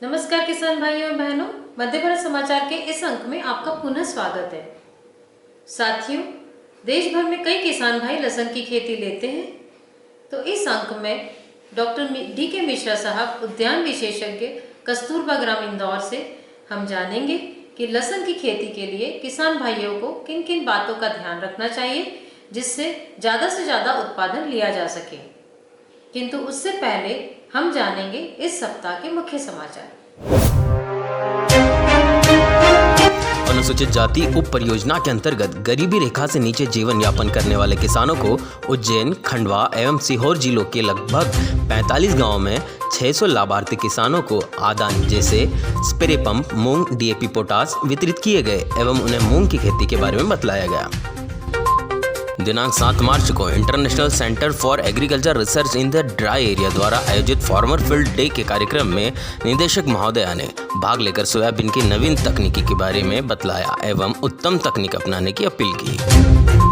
नमस्कार किसान भाइयों और बहनों, मध्य भारत समाचार के इस अंक में आपका पुनः स्वागत है। साथियों, देश भर में कई किसान भाई लहसुन की खेती लेते हैं, तो इस अंक में डॉक्टर डी.के. मिश्रा साहब, उद्यान विशेषज्ञ, कस्तूरबा ग्राम इंदौर से हम जानेंगे कि लहसुन की खेती के लिए किसान भाइयों को किन किन बातों का ध्यान रखना चाहिए जिससे ज़्यादा उत्पादन लिया जा सके। किंतु उससे पहले हम जानेंगे इस सप्ताह के मुख्य समाचार। अनुसूचित जाति उप परियोजना के अंतर्गत गरीबी रेखा से नीचे जीवन यापन करने वाले किसानों को उज्जैन, खंडवा एवं सीहोर जिलों के लगभग 45 गांवों में 600 लाभार्थी किसानों को आदान जैसे स्प्रे पंप, मूंग, डीएपी, पोटास वितरित किए गए एवं उन्हें मूंग की खेती के बारे में बतलाया गया। दिनांक 7 मार्च को international centre for agriculture research in the dry area द्वारा आयोजित फार्मर फील्ड डे के कार्यक्रम में निदेशक महोदया ने भाग लेकर सोयाबीन की नवीन तकनीकी के बारे में बतलाया एवं उत्तम तकनीक अपनाने की अपील की।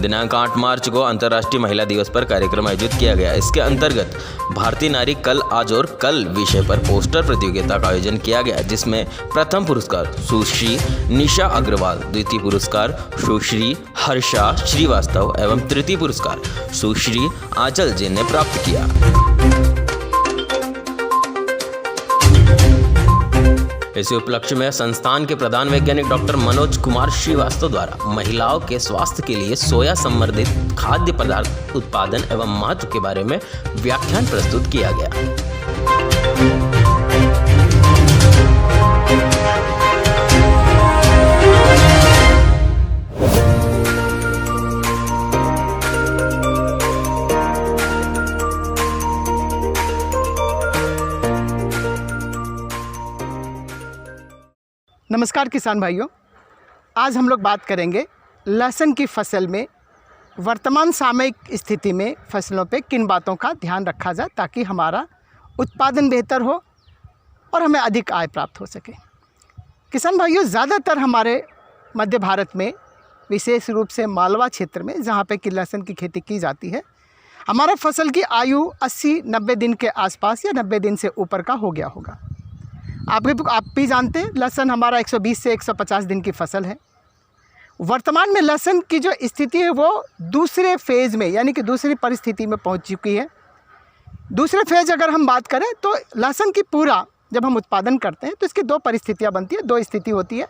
दिनांक 8 मार्च को अंतर्राष्ट्रीय महिला दिवस पर कार्यक्रम आयोजित किया गया। इसके अंतर्गत भारतीय नारी कल, आज और कल विषय पर पोस्टर प्रतियोगिता का आयोजन किया गया, जिसमें प्रथम पुरस्कार सुश्री निशा अग्रवाल, द्वितीय पुरस्कार सुश्री हर्षा श्रीवास्तव एवं तृतीय पुरस्कार सुश्री आंचल जी ने प्राप्त किया। इसी उपलक्ष्य में संस्थान के प्रधान वैज्ञानिक डॉक्टर मनोज कुमार श्रीवास्तव द्वारा महिलाओं के स्वास्थ्य के लिए सोया संवर्धित खाद्य पदार्थ उत्पादन एवं महत्व के बारे में व्याख्यान प्रस्तुत किया गया। नमस्कार किसान भाइयों, आज हम लोग बात करेंगे लहसुन की फसल में वर्तमान सामयिक स्थिति में फसलों पे किन बातों का ध्यान रखा जाए ताकि हमारा उत्पादन बेहतर हो और हमें अधिक आय प्राप्त हो सके। किसान भाइयों, ज़्यादातर हमारे मध्य भारत में, विशेष रूप से मालवा क्षेत्र में जहाँ पे कि लहसुन की खेती की जाती है, हमारा फसल की आयु 80-90 दिन के आसपास या 90 दिन से ऊपर का हो गया होगा। आप भी जानते हैं लहसुन हमारा 120 से 150 दिन की फसल है। वर्तमान में लहसुन की जो स्थिति है वो दूसरे फेज़ में, यानी कि दूसरी परिस्थिति में पहुंच चुकी है। दूसरे फेज़ अगर हम बात करें तो लहसुन की पूरा जब हम उत्पादन करते हैं तो इसकी दो परिस्थितियां बनती है, दो स्थिति होती है।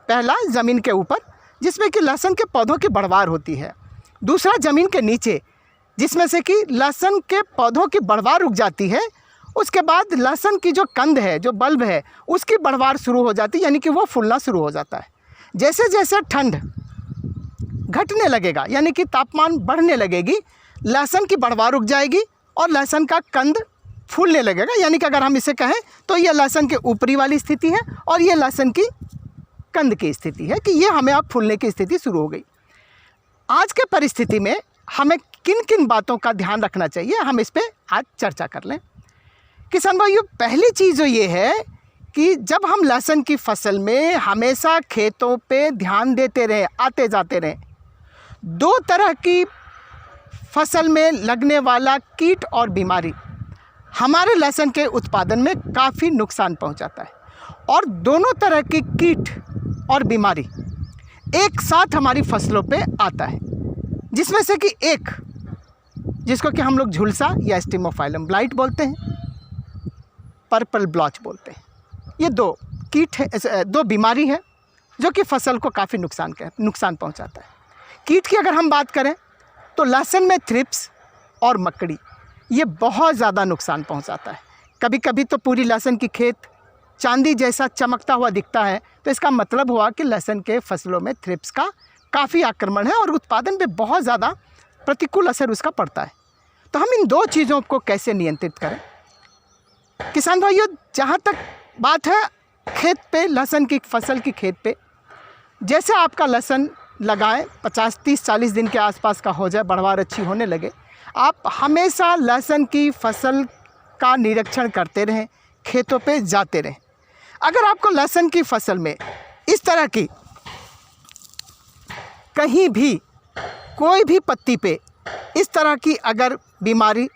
पहला ज़मीन के ऊपर, जिसमें कि लहसुन के पौधों की बढ़वार होती है। दूसरा ज़मीन के नीचे, जिसमें से कि लहसुन के पौधों की बढ़वार रुक जाती है। उसके बाद लहसुन की जो कंद है, जो बल्ब है, उसकी बढ़वार शुरू हो जाती है, यानी कि वो फूलना शुरू हो जाता है। जैसे जैसे ठंड घटने लगेगा, यानी कि तापमान बढ़ने लगेगी, लहसुन की बढ़वार रुक जाएगी और लहसुन का कंद फूलने लगेगा। यानी कि अगर हम इसे कहें तो ये लहसुन की ऊपरी वाली स्थिति है और ये लहसुन की कंद की स्थिति है कि ये हमें अब फूलने की स्थिति शुरू हो गई। आज के परिस्थिति में हमें किन किन बातों का ध्यान रखना चाहिए, हम इस पर आज चर्चा कर लें। किसान भाइयों, पहली चीज़ जो ये है कि जब हम लहसुन की फसल में हमेशा खेतों पे ध्यान देते रहें, आते जाते रहें, दो तरह की फसल में लगने वाला कीट और बीमारी हमारे लहसुन के उत्पादन में काफ़ी नुकसान पहुंचाता है। और दोनों तरह की कीट और बीमारी एक साथ हमारी फसलों पे आता है, जिसमें से कि एक, जिसको कि हम लोग झुलसा या स्टिमोफाइलम ब्लाइट बोलते हैं, पर्पल ब्लॉच बोलते हैं। ये दो कीट है, दो बीमारी है जो कि फसल को काफ़ी नुकसान पहुंचाता है। कीट की अगर हम बात करें तो लहसुन में थ्रिप्स और मकड़ी, ये बहुत ज़्यादा नुकसान पहुंचाता है। कभी कभी तो पूरी लहसुन की खेत चांदी जैसा चमकता हुआ दिखता है, तो इसका मतलब हुआ कि लहसुन के फसलों में थ्रिप्स का काफ़ी आक्रमण है और उत्पादन पे बहुत ज़्यादा प्रतिकूल असर उसका पड़ता है। तो हम इन दो चीज़ों को कैसे नियंत्रित करें। किसान भाइयों, जहाँ तक बात है खेत पे, लहसुन की फसल की खेत पे, जैसे आपका लहसुन लगाएं 50, 30, 40 दिन के आसपास का हो जाए, बढ़वार अच्छी होने लगे, आप हमेशा लहसुन की फसल का निरीक्षण करते रहें, खेतों पे जाते रहें। अगर आपको लहसुन की फसल में इस तरह की कहीं भी कोई भी पत्ती पे इस तरह की अगर बीमारी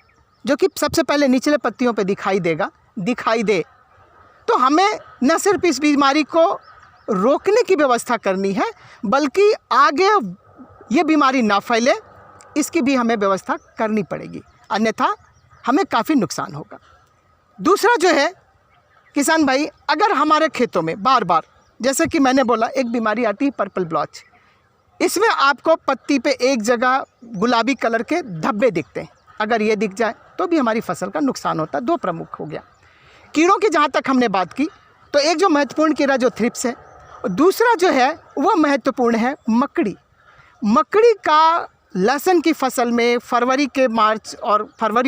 जो कि सबसे पहले निचले पत्तियों पे दिखाई दे, तो हमें न सिर्फ इस बीमारी को रोकने की व्यवस्था करनी है, बल्कि आगे ये बीमारी ना फैले इसकी भी हमें व्यवस्था करनी पड़ेगी, अन्यथा हमें काफ़ी नुकसान होगा। दूसरा जो है किसान भाई, अगर हमारे खेतों में बार बार, जैसे कि मैंने बोला, एक बीमारी आती है पर्पल ब्लॉच, इसमें आपको पत्ती पे एक जगह गुलाबी कलर के धब्बे दिखते हैं। अगर ये दिख जाए तो भी हमारी फसल का नुकसान होता है। दो प्रमुख हो गया। कीड़ों की जहाँ तक हमने बात की, तो एक जो महत्वपूर्ण कीड़ा जो थ्रिप्स है, दूसरा जो है वह महत्वपूर्ण है मकड़ी। मकड़ी का लहसुन की फसल में फरवरी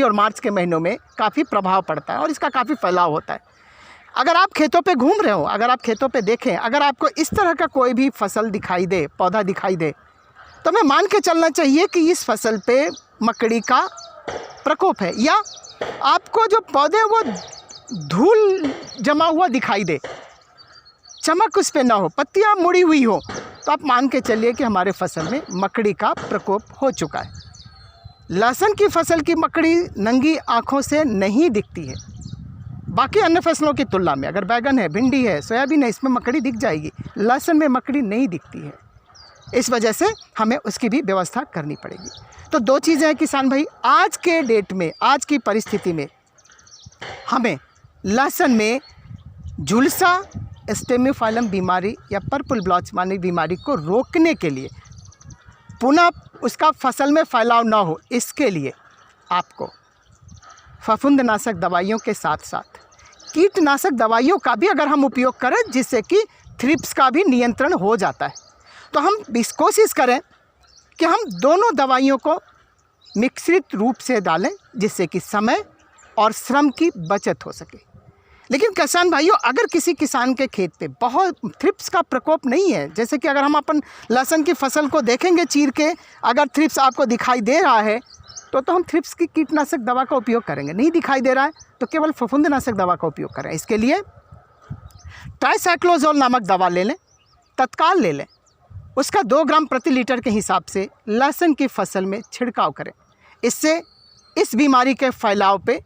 और मार्च के महीनों में काफ़ी प्रभाव पड़ता है और इसका काफ़ी फैलाव होता है। अगर आप खेतों पे घूम रहे हो, अगर आप खेतों पे देखें, अगर आपको इस तरह का कोई भी फसल दिखाई दे, पौधा दिखाई दे, तो हमें मान के चलना चाहिए कि इस फसल पे मकड़ी का प्रकोप है, या आपको जो पौधे वो धूल जमा हुआ दिखाई दे, चमक उस पे ना हो, पत्तियां मुड़ी हुई हो, तो आप मान के चलिए कि हमारे फसल में मकड़ी का प्रकोप हो चुका है। लहसुन की फसल की मकड़ी नंगी आँखों से नहीं दिखती है, बाकी अन्य फसलों की तुलना में। अगर बैगन है, भिंडी है, सोयाबीन है, इसमें मकड़ी दिख जाएगी, लहसुन में मकड़ी नहीं दिखती है। इस वजह से हमें उसकी भी व्यवस्था करनी पड़ेगी। तो दो चीज़ें हैं किसान भाई, आज के डेट में, आज की परिस्थिति में हमें लहसुन में झुलसा स्टेमिफाइलम बीमारी या पर्पल ब्लॉच मानी बीमारी को रोकने के लिए, पुनः उसका फसल में फैलाव ना हो, इसके लिए आपको फफूंदनाशक दवाइयों के साथ साथ कीटनाशक दवाइयों का भी अगर हम उपयोग करें, जिससे कि थ्रिप्स का भी नियंत्रण हो जाता है, तो हम इस कोशिश करें कि हम दोनों दवाइयों को मिश्रित रूप से डालें, जिससे कि समय और श्रम की बचत हो सके। लेकिन किसान भाइयों, अगर किसी किसान के खेत पे बहुत थ्रिप्स का प्रकोप नहीं है, जैसे कि अगर हम अपन लहसुन की फसल को देखेंगे चीर के, अगर थ्रिप्स आपको दिखाई दे रहा है तो हम थ्रिप्स की कीटनाशक दवा का उपयोग करेंगे। नहीं दिखाई दे रहा है तो केवल फफूंदनाशक दवा का उपयोग करें। इसके लिए ट्राइसाइक्लोजोल नामक दवा ले लें, तत्काल ले लें, उसका 2 ग्राम प्रति लीटर के हिसाब से लहसुन की फसल में छिड़काव करें। इससे इस बीमारी के फैलाव पे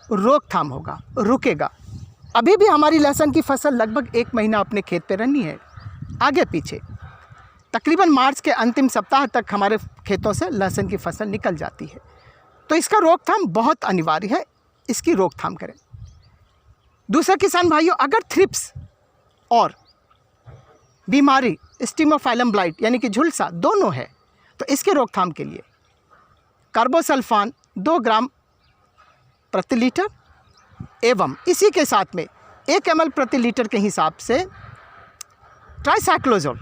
रोकथाम होगा, रुकेगा। अभी भी हमारी लहसुन की फसल लगभग 1 महीना अपने खेत पे रहनी है, आगे पीछे। तकरीबन मार्च के अंतिम सप्ताह तक हमारे खेतों से लहसुन की फसल निकल जाती है। तो इसका रोकथाम बहुत अनिवार्य है, इसकी रोकथाम करें। दूसरा किसान भाइयों, अगर थ्रिप्स और बीमारी स्टेमिफाइलम ब्लाइट यानी कि झुलसा दोनों है, तो इसके रोकथाम के लिए कार्बोसल्फान 2 ग्राम प्रति लीटर एवं इसी के साथ में 1 ml प्रति लीटर के हिसाब से ट्राइसाइक्लोजोल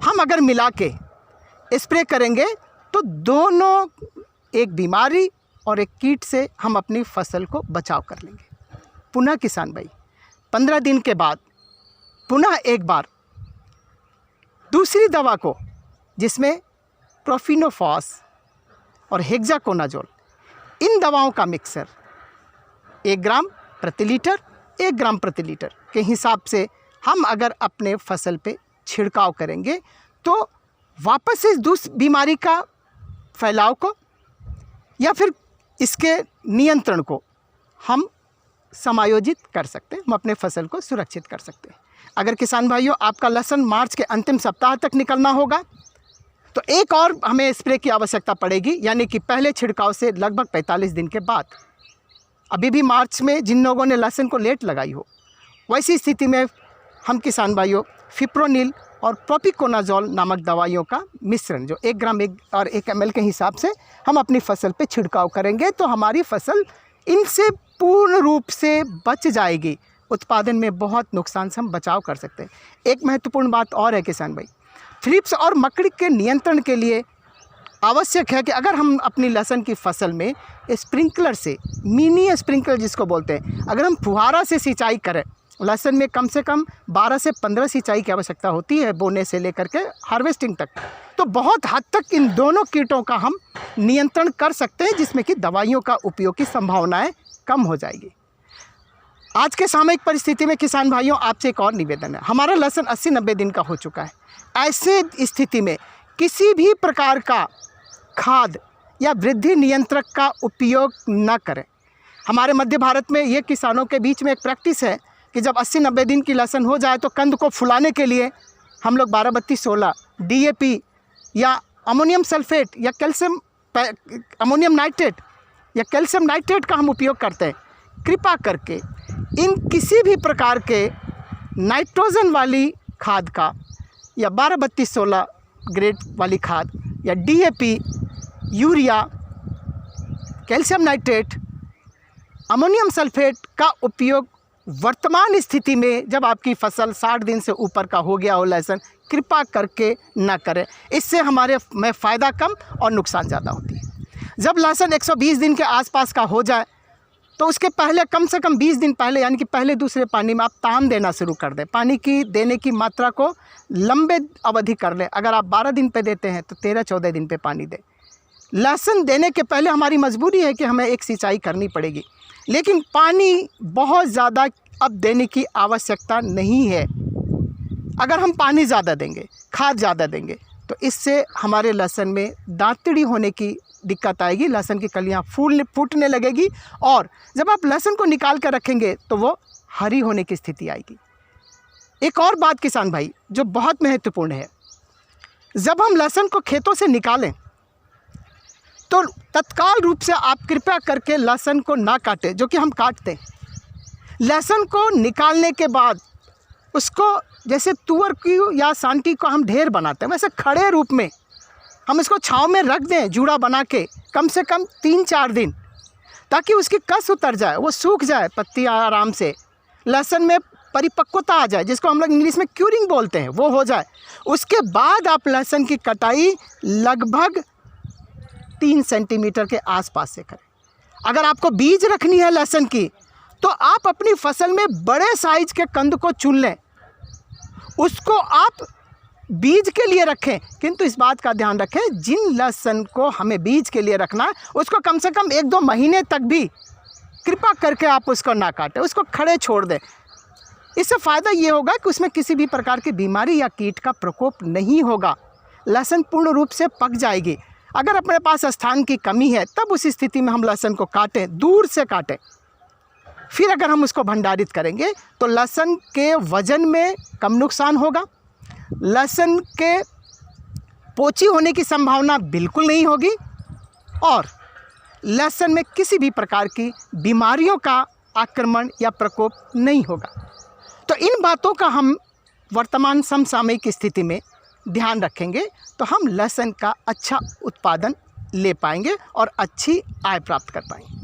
हम अगर मिला के स्प्रे करेंगे, तो दोनों, एक बीमारी और एक कीट से हम अपनी फसल को बचाव कर लेंगे। पुनः किसान भाई, 15 दिन के बाद पुनः एक बार दूसरी दवा को, जिसमें प्रोफिनोफॉस और हेक्साकोनाजोल, इन दवाओं का मिक्सर 1 ग्राम प्रति लीटर, 1 ग्राम प्रति लीटर के हिसाब से हम अगर अपने फसल पे छिड़काव करेंगे, तो वापस इस बीमारी का फैलाव को या फिर इसके नियंत्रण को हम समायोजित कर सकते हैं, हम अपने फसल को सुरक्षित कर सकते हैं। अगर किसान भाइयों आपका लहसुन मार्च के अंतिम सप्ताह तक निकलना होगा, तो एक और हमें स्प्रे की आवश्यकता पड़ेगी, यानी कि पहले छिड़काव से लगभग 45 दिन के बाद। अभी भी मार्च में जिन लोगों ने लहसुन को लेट लगाई हो, वैसी स्थिति में हम किसान भाइयों फिप्रोनिल और प्रोपिकोनाजोल नामक दवाइयों का मिश्रण जो 1 ग्राम और 1 ml के हिसाब से हम अपनी फसल पे छिड़काव करेंगे, तो हमारी फसल इनसे पूर्ण रूप से बच जाएगी। उत्पादन में बहुत नुकसान से हम बचाव कर सकते हैं। एक महत्वपूर्ण बात और है किसान भाई, थ्रिप्स और मकड़ी के नियंत्रण के लिए आवश्यक है कि अगर हम अपनी लहसुन की फसल में स्प्रिंकलर से, मिनी स्प्रिंकलर जिसको बोलते हैं, अगर हम फुहारा से सिंचाई करें, लहसुन में कम से कम 12 से 15 सिंचाई की आवश्यकता होती है, बोने से लेकर के हार्वेस्टिंग तक, तो बहुत हद तक इन दोनों कीटों का हम नियंत्रण कर सकते हैं, जिसमें कि दवाइयों का उपयोग की संभावनाएं कम हो जाएगी। आज के सामयिक परिस्थिति में किसान भाइयों आपसे एक और निवेदन है, हमारा लहसुन 80-90 दिन का हो चुका है। ऐसे स्थिति में किसी भी प्रकार का खाद या वृद्धि नियंत्रक का उपयोग न करें। हमारे मध्य भारत में ये किसानों के बीच में एक प्रैक्टिस है कि जब 80-90 दिन की लहसुन हो जाए तो कंद को फुलाने के लिए हम लोग 12-32-16 DAP या अमोनियम सल्फेट या अमोनियम नाइट्रेट या कैल्शियम नाइट्रेट का हम उपयोग करते हैं। कृपा करके इन किसी भी प्रकार के नाइट्रोजन वाली खाद का या 12-32-16 ग्रेड वाली खाद या DAP, urea, calcium nitrate, ammonium sulphate का उपयोग वर्तमान स्थिति में जब आपकी फसल 60 दिन से ऊपर का हो गया हो लहसुन, कृपा करके ना करें। इससे हमारे में फ़ायदा कम और नुकसान ज़्यादा होती है। जब लहसुन 120 दिन के आसपास का हो जाए तो उसके पहले कम से कम 20 दिन पहले यानी कि पहले दूसरे पानी में आप ताम देना शुरू कर दें। पानी की देने की मात्रा को लंबे अवधि कर लें। अगर आप 12 दिन पे देते हैं तो 13-14 दिन पे पानी दें। लहसुन देने के पहले हमारी मजबूरी है कि हमें एक सिंचाई करनी पड़ेगी, लेकिन पानी बहुत ज़्यादा अब देने की आवश्यकता नहीं है। अगर हम पानी ज़्यादा देंगे, खाद ज़्यादा देंगे तो इससे हमारे लहसुन में दांतड़ी होने की दिक्कत आएगी, लहसुन की कलियाँ फूटने लगेगी और जब आप लहसुन को निकाल कर रखेंगे तो वो हरी होने की स्थिति आएगी। एक और बात किसान भाई जो बहुत महत्वपूर्ण है, जब हम लहसुन को खेतों से निकालें तो तत्काल रूप से आप कृपया करके लहसुन को ना काटें, जो कि हम काटते हैं। लहसुन को निकालने के बाद उसको जैसे तुअर की या सांटी को हम ढेर बनाते हैं, वैसे खड़े रूप में हम इसको छांव में रख दें, जूड़ा बना के कम से कम 3-4 दिन, ताकि उसकी कस उतर जाए, वो सूख जाए, पत्तियाँ आराम से लहसुन में परिपक्वता आ जाए, जिसको हम लोग इंग्लिश में क्यूरिंग बोलते हैं, वो हो जाए। उसके बाद आप लहसुन की कटाई लगभग 3 सेंटीमीटर के आसपास से करें। अगर आपको बीज रखनी है लहसुन की तो आप अपनी फसल में बड़े साइज के कंद को चुन लें, उसको आप बीज के लिए रखें। किंतु इस बात का ध्यान रखें, जिन लहसुन को हमें बीज के लिए रखना है उसको कम से कम 1-2 महीने तक भी कृपा करके आप उसको ना काटें, उसको खड़े छोड़ दें। इससे फ़ायदा ये होगा कि उसमें किसी भी प्रकार की बीमारी या कीट का प्रकोप नहीं होगा, लहसुन पूर्ण रूप से पक जाएगी। अगर अपने पास स्थान की कमी है तब उस स्थिति में हम लहसुन को काटें, दूर से काटें। फिर अगर हम उसको भंडारित करेंगे तो लहसुन के वज़न में कम नुकसान होगा, लहसुन के पोची होने की संभावना बिल्कुल नहीं होगी और लहसुन में किसी भी प्रकार की बीमारियों का आक्रमण या प्रकोप नहीं होगा। तो इन बातों का हम वर्तमान समसामयिक स्थिति में ध्यान रखेंगे तो हम लहसुन का अच्छा उत्पादन ले पाएंगे और अच्छी आय प्राप्त कर पाएंगे।